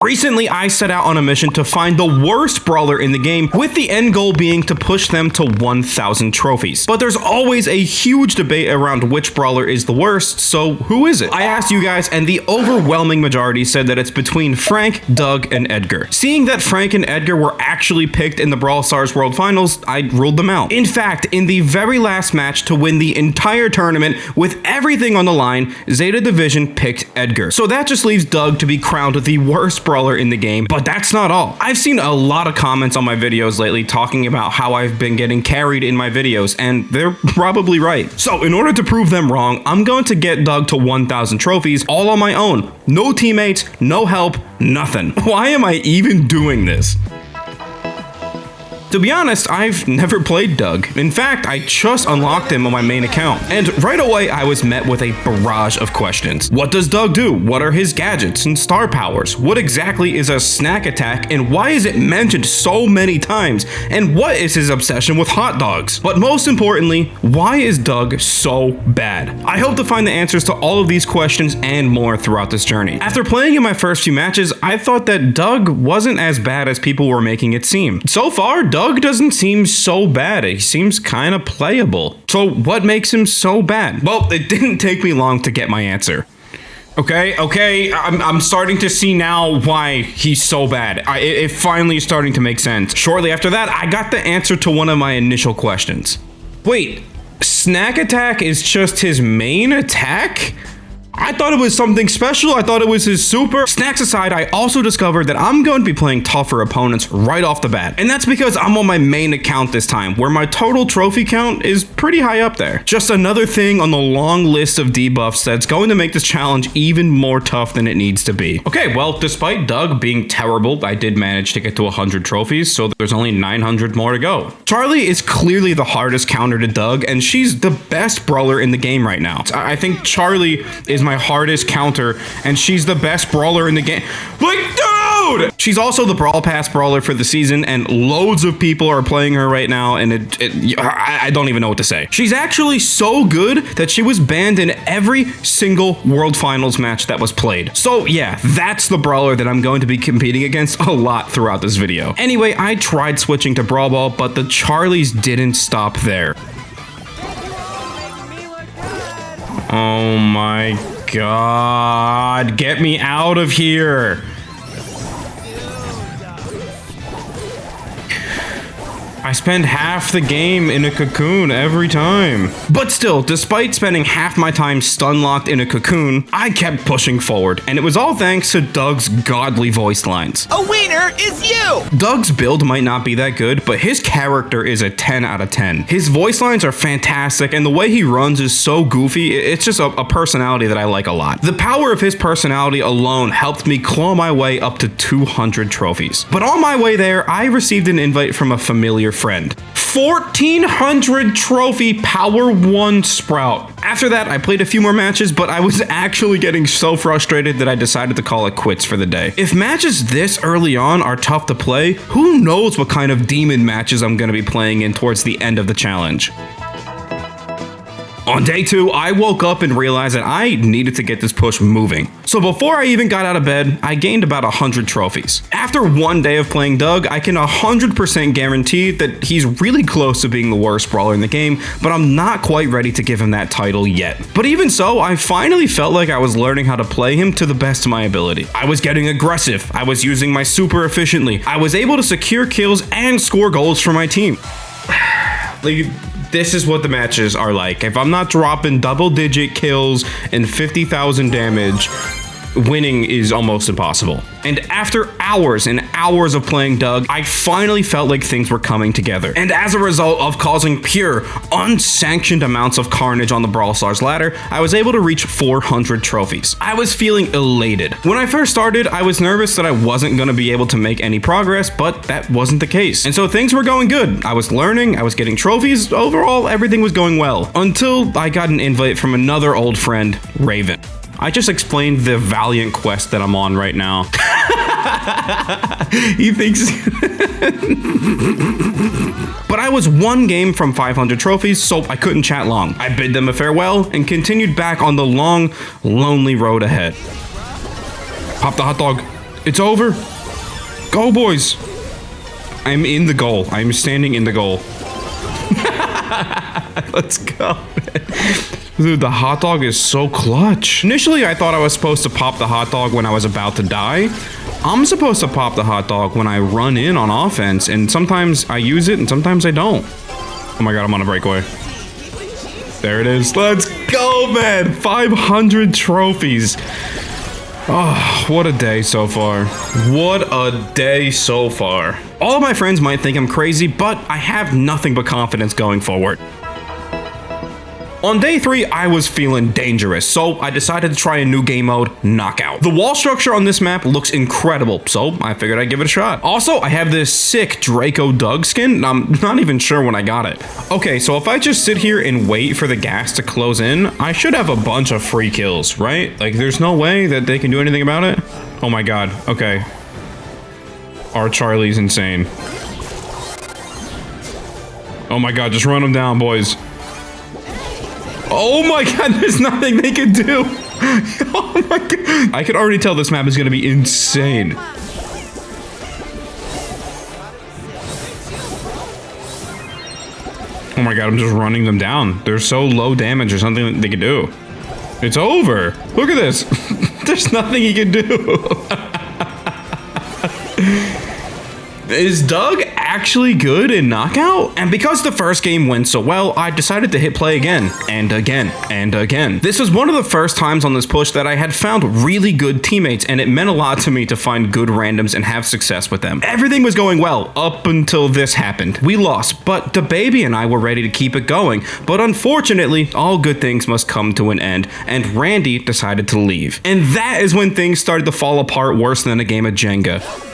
Recently, I set out on a mission to find the worst brawler in the game, with the end goal being to push them to 1,000 trophies. But there's always a huge debate around which brawler is the worst, so who is it? I asked you guys, and the overwhelming majority said that it's between Frank, Doug, and Edgar. Seeing that Frank and Edgar were actually picked in the Brawl Stars World Finals, I ruled them out. In fact, in the very last match to win the entire tournament with everything on the line, Zeta Division picked Edgar. So that just leaves Doug to be crowned the worst brawler in the game, but that's not all. I've seen a lot of comments on my videos lately talking about how I've been getting carried in my videos, and they're probably right. So in order to prove them wrong, I'm going to get Doug to 1,000 trophies all on my own. No teammates, no help, nothing. Why am I even doing this? To be honest, I've never played Doug. In fact, I just unlocked him on my main account. And right away, I was met with a barrage of questions. What does Doug do? What are his gadgets and star powers? What exactly is a snack attack? And why is it mentioned so many times? And what is his obsession with hot dogs? But most importantly, why is Doug so bad? I hope to find the answers to all of these questions and more throughout this journey. After playing in my first few matches, I thought that Doug wasn't as bad as people were making it seem. So far, Doug doesn't seem so bad. He seems kind of playable. So what makes him so bad? Well, it didn't take me long to get my answer. Okay, I'm starting to see now why he's so bad. It finally is starting to make sense. Shortly after that, I got the answer to one of my initial questions. Wait, snack attack is just his main attack? I thought it was something special. I thought it was his super. Snacks aside, I also discovered that I'm going to be playing tougher opponents right off the bat. And that's because I'm on my main account this time, where my total trophy count is pretty high up there. Just another thing on the long list of debuffs that's going to make this challenge even more tough than it needs to be. Okay, well, despite Doug being terrible, I did manage to get to 100 trophies, so there's only 900 more to go. Charlie is clearly the hardest counter to Doug, and she's the best brawler in the game right now. I think Charlie is my hardest counter, and she's the best brawler in the game. Like, dude! She's also the Brawl Pass brawler for the season, and loads of people are playing her right now, and I don't even know what to say. She's actually so good that she was banned in every single World Finals match that was played. So yeah, that's the brawler that I'm going to be competing against a lot throughout this video. Anyway, I tried switching to Brawl Ball, but the Charlies didn't stop there. Oh my God, get me out of here. I spend half the game in a cocoon every time. But still, despite spending half my time stun locked in a cocoon, I kept pushing forward, and it was all thanks to Doug's godly voice lines. A wiener is you! Doug's build might not be that good, but his character is a 10 out of 10. His voice lines are fantastic, and the way he runs is so goofy, it's just a personality that I like a lot. The power of his personality alone helped me claw my way up to 200 trophies. But on my way there, I received an invite from a familiar friend. 1,400 trophy Power 1 Sprout. After that, I played a few more matches, but I was actually getting so frustrated that I decided to call it quits for the day. If matches this early on are tough to play, who knows what kind of demon matches I'm going to be playing in towards the end of the challenge. On day 2, I woke up and realized that I needed to get this push moving. So before I even got out of bed, I gained about 100 trophies. After one day of playing Doug, I can 100% guarantee that he's really close to being the worst brawler in the game, but I'm not quite ready to give him that title yet. But even so, I finally felt like I was learning how to play him to the best of my ability. I was getting aggressive, I was using my super efficiently, I was able to secure kills and score goals for my team. This is what the matches are like. If I'm not dropping double-digit kills and 50,000 damage, winning is almost impossible. And after hours and hours of playing Doug, I finally felt like things were coming together. And as a result of causing pure, unsanctioned amounts of carnage on the Brawl Stars ladder, I was able to reach 400 trophies. I was feeling elated. When I first started, I was nervous that I wasn't going to be able to make any progress, but that wasn't the case. And so things were going good. I was learning, I was getting trophies, overall everything was going well. Until I got an invite from another old friend, Raven. I just explained the valiant quest that I'm on right now. He thinks... But I was one game from 500 trophies, so I couldn't chat long. I bid them a farewell and continued back on the long, lonely road ahead. Pop the hot dog. It's over. Go, boys. I'm in the goal. I'm standing in the goal. Let's go. Dude, the hot dog is so clutch. Initially, I thought I was supposed to pop the hot dog when I was about to die. I'm supposed to pop the hot dog when I run in on offense, and sometimes I use it and sometimes I don't. Oh my god, I'm on a breakaway. There it is. Let's go, man. 500 trophies. Oh, what a day so far. What a day so far. All of my friends might think I'm crazy, but I have nothing but confidence going forward. On day 3, I was feeling dangerous, so I decided to try a new game mode, Knockout. The wall structure on this map looks incredible, so I figured I'd give it a shot. Also, I have this sick Draco Doug skin. I'm not even sure when I got it. Okay, so if I just sit here and wait for the gas to close in, I should have a bunch of free kills, right? Like, there's no way that they can do anything about it? Oh my god, okay. Our Charlie's insane. Oh my god, just run them down, boys. Oh my god, there's nothing they can do. Oh my god. I could already tell this map is going to be insane. Oh my god, I'm just running them down. They're so low damage, there's nothing that they can do. It's over. Look at this. There's nothing he can do. Is Doug actually good in Knockout? And because the first game went so well, I decided to hit play again, and again, and again. This was one of the first times on this push that I had found really good teammates, and it meant a lot to me to find good randoms and have success with them. Everything was going well, up until this happened. We lost, but the baby and I were ready to keep it going. But unfortunately, all good things must come to an end, and Randy decided to leave. And that is when things started to fall apart worse than a game of Jenga.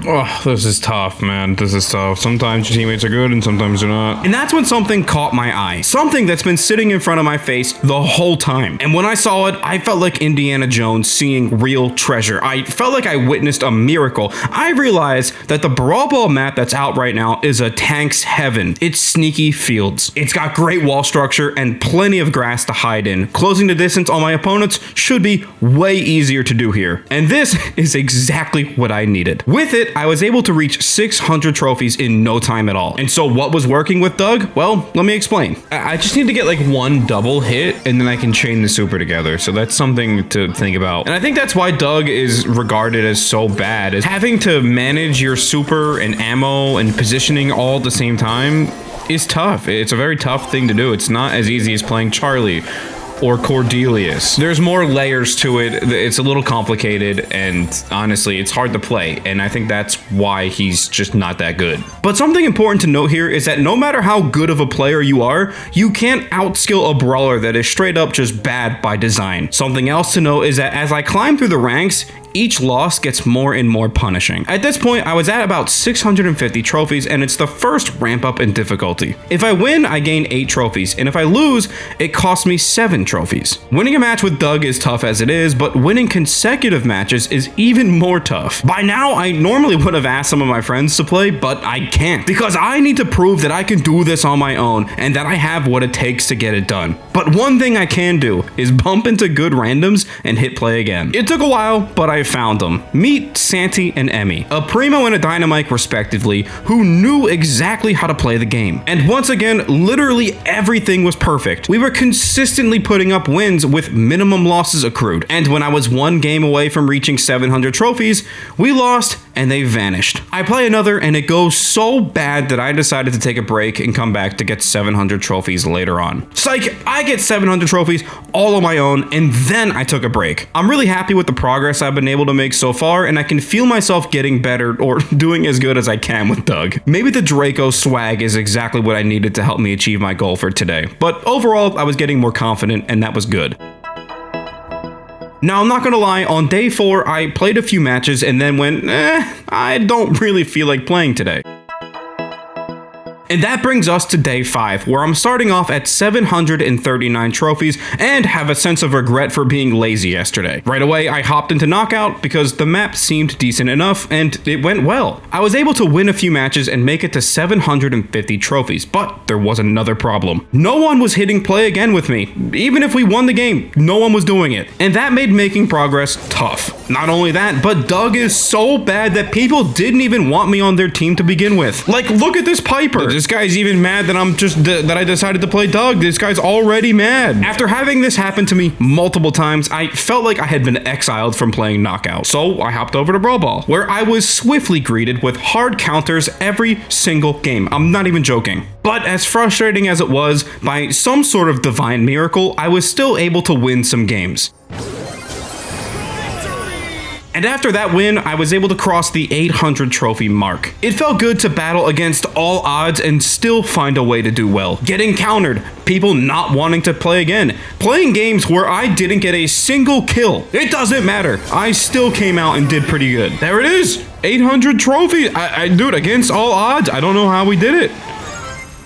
Oh, this is tough, man. This is tough. Sometimes your teammates are good and sometimes they're not. And that's when something caught my eye. Something that's been sitting in front of my face the whole time. And when I saw it, I felt like Indiana Jones seeing real treasure. I felt like I witnessed a miracle. I realized that the Brawl Ball map that's out right now is a tank's heaven. It's sneaky fields. It's got great wall structure and plenty of grass to hide in. Closing the distance on my opponents should be way easier to do here. And this is exactly what I needed. With it, I was able to reach 600 trophies in no time at all. And so what was working with Doug? Well, let me explain. I just need to get like one double hit and then I can chain the super together. So that's something to think about. And I think that's why Doug is regarded as so bad, is having to manage your super and ammo and positioning all at the same time is tough. It's a very tough thing to do. It's not as easy as playing Charlie or Cordelius. There's more layers to it. It's a little complicated, and honestly, it's hard to play, and I think that's why he's just not that good. But something important to note here is that no matter how good of a player you are, you can't outskill a brawler that is straight up just bad by design. Something else to note is that as I climb through the ranks, each loss gets more and more punishing. At this point, I was at about 650 trophies, and it's the first ramp up in difficulty. If I win, I gain 8 trophies, and if I lose, it costs me 7 trophies. Winning a match with Doug is tough as it is, but winning consecutive matches is even more tough. By now, I normally would have asked some of my friends to play, but I can't, because I need to prove that I can do this on my own, and that I have what it takes to get it done. But one thing I can do is bump into good randoms and hit play again. It took a while, but I found them. Meet Santi and Emmy, a Primo and a Dynamite respectively, who knew exactly how to play the game. And once again, literally everything was perfect. We were consistently putting up wins with minimum losses accrued. And when I was one game away from reaching 700 trophies, we lost and they vanished. I play another and it goes so bad that I decided to take a break and come back to get 700 trophies later on. Psych, I get 700 trophies all on my own, and then I took a break. I'm really happy with the progress I've been able to make so far, and I can feel myself getting better or doing as good as I can with Doug. Maybe the Draco swag is exactly what I needed to help me achieve my goal for today, but overall I was getting more confident and that was good. Now, I'm not gonna lie, on day 4, I played a few matches and then went, I don't really feel like playing today. And that brings us to day 5, where I'm starting off at 739 trophies and have a sense of regret for being lazy yesterday. Right away, I hopped into Knockout because the map seemed decent enough and it went well. I was able to win a few matches and make it to 750 trophies, but there was another problem. No one was hitting play again with me. Even if we won the game, no one was doing it. And that made making progress tough. Not only that, but Doug is so bad that people didn't even want me on their team to begin with. Like, look at this Piper. This guy's even mad that that I decided to play Doug. This guy's already mad. After having this happen to me multiple times, I felt like I had been exiled from playing Knockout. So I hopped over to Brawl Ball, where I was swiftly greeted with hard counters every single game. I'm not even joking. But as frustrating as it was, by some sort of divine miracle, I was still able to win some games. And after that win, I was able to cross the 800 trophy mark. It felt good to battle against all odds and still find a way to do well. Getting countered, people not wanting to play again, playing games where I didn't get a single kill. It doesn't matter. I still came out and did pretty good. There it is. 800 trophies. Dude, against all odds, I don't know how we did it.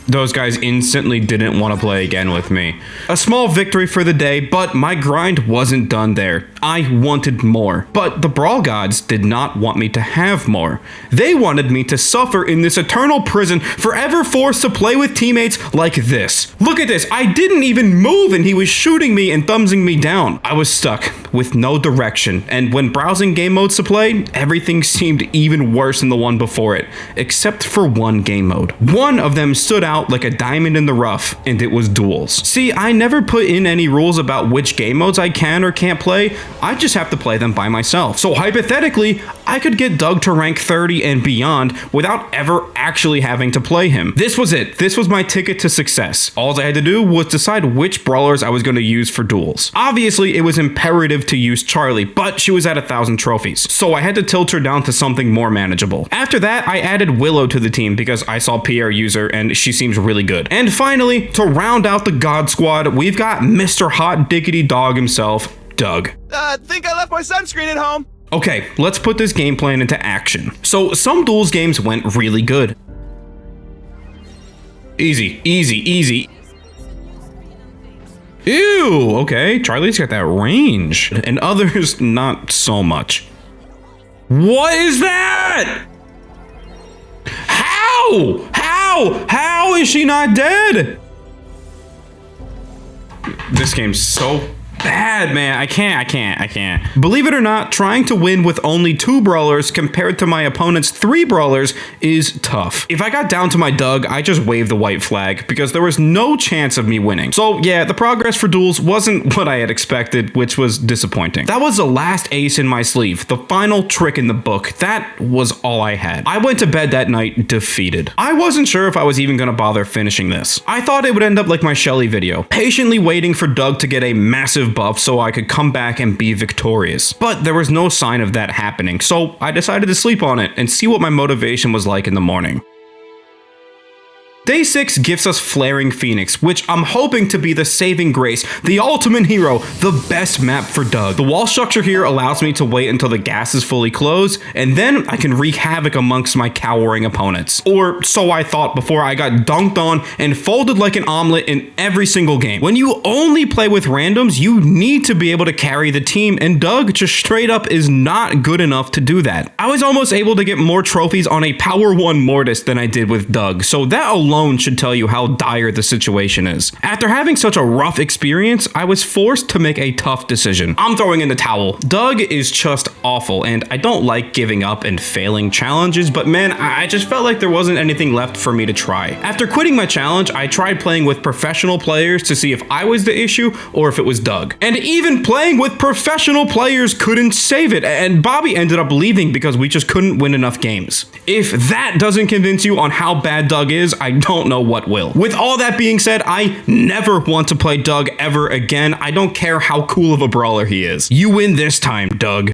Those guys instantly didn't want to play again with me. A small victory for the day, but my grind wasn't done there. I wanted more. But the Brawl gods did not want me to have more. They wanted me to suffer in this eternal prison, forever forced to play with teammates like this. Look at this. I didn't even move and he was shooting me and thumbsing me down. I was stuck with no direction. And when browsing game modes to play, everything seemed even worse than the one before it, except for one game mode. One of them stood out like a diamond in the rough, and it was duels. See, I never put in any rules about which game modes I can or can't play. I just have to play them by myself. So hypothetically, I could get Doug to rank 30 and beyond without ever actually having to play him. This was it. This was my ticket to success. All I had to do was decide which brawlers I was going to use for duels. Obviously, it was imperative to use Charlie, but she was at 1,000 trophies, so I had to tilt her down to something more manageable. After that, I added Willow to the team because I saw Pierre use her and she seems really good. And finally, to round out the God Squad, we've got Mr. Hot Diggity Dog himself, Doug. Think I left my sunscreen at home. Okay, let's put this game plan into action. So some duels games went really good. Easy, easy, easy. Ew, okay, Charlie's got that range. And others, not so much. What is that? How? How is she not dead? This game's so bad, man. I can't. Believe it or not, trying to win with only 2 brawlers compared to my opponent's 3 brawlers is tough. If I got down to my Doug, I just waved the white flag because there was no chance of me winning. So yeah, the progress for duels wasn't what I had expected, which was disappointing. That was the last ace in my sleeve, the final trick in the book. That was all I had. I went to bed that night defeated. I wasn't sure if I was even gonna bother finishing this. I thought it would end up like my Shelly video, patiently waiting for Doug to get a massive buff so I could come back and be victorious. But there was no sign of that happening, so I decided to sleep on it and see what my motivation was like in the morning. Day 6 gives us Flaring Phoenix, which I'm hoping to be the saving grace, the ultimate hero, the best map for Doug. The wall structure here allows me to wait until the gas is fully closed, and then I can wreak havoc amongst my cowering opponents. Or so I thought before I got dunked on and folded like an omelet in every single game. When you only play with randoms, you need to be able to carry the team, and Doug just straight up is not good enough to do that. I was almost able to get more trophies on a Power 1 Mortis than I did with Doug, so that alone should tell you how dire the situation is. After having such a rough experience, I was forced to make a tough decision. I'm throwing in the towel. Doug is just awful, and I don't like giving up and failing challenges, but man, I just felt like there wasn't anything left for me to try. After quitting my challenge, I tried playing with professional players to see if I was the issue or if it was Doug. And even playing with professional players couldn't save it, and Bobby ended up leaving because we just couldn't win enough games. If that doesn't convince you on how bad Doug is, I don't know what will. With all that being said, I never want to play Doug ever again. I don't care how cool of a brawler he is. You win this time, Doug.